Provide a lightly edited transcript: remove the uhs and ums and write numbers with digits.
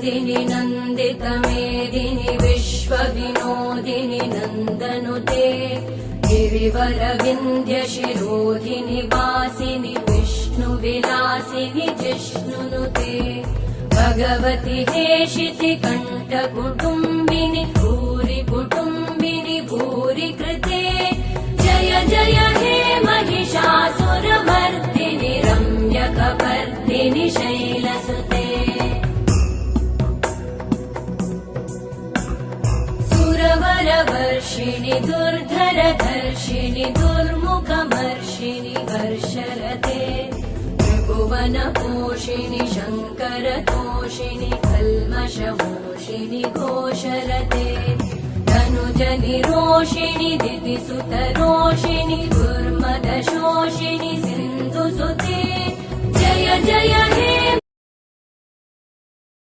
नन्दिनि नन्दितमेदिनि विश्वविनोदिनि नन्दनुते गिरिवरविन्ध्यशिरोधिनि वासिनि विष्णुविलासिनि जिष्णुनुते भगवति हेशिति कण्ठकुटुम्बिनि भूरि कुटुम्बिनि भूरि कृते जय जय हे महिषासुरमर्दिनि रम्यकपर्दिनि शैलसुते सुरवरवर्षिणि दुर्धरधर्षिणि दुर्मुखमर्षिणि वर्षरते त्रिभुवनपोषिणि शङ्करतोषिणि कल्मषमोषिणि घोषरते धनुजनिरोषिणि दितिसुतरोषिणि दुर्मदशोषिणि सिन्धुसुते जय जय हे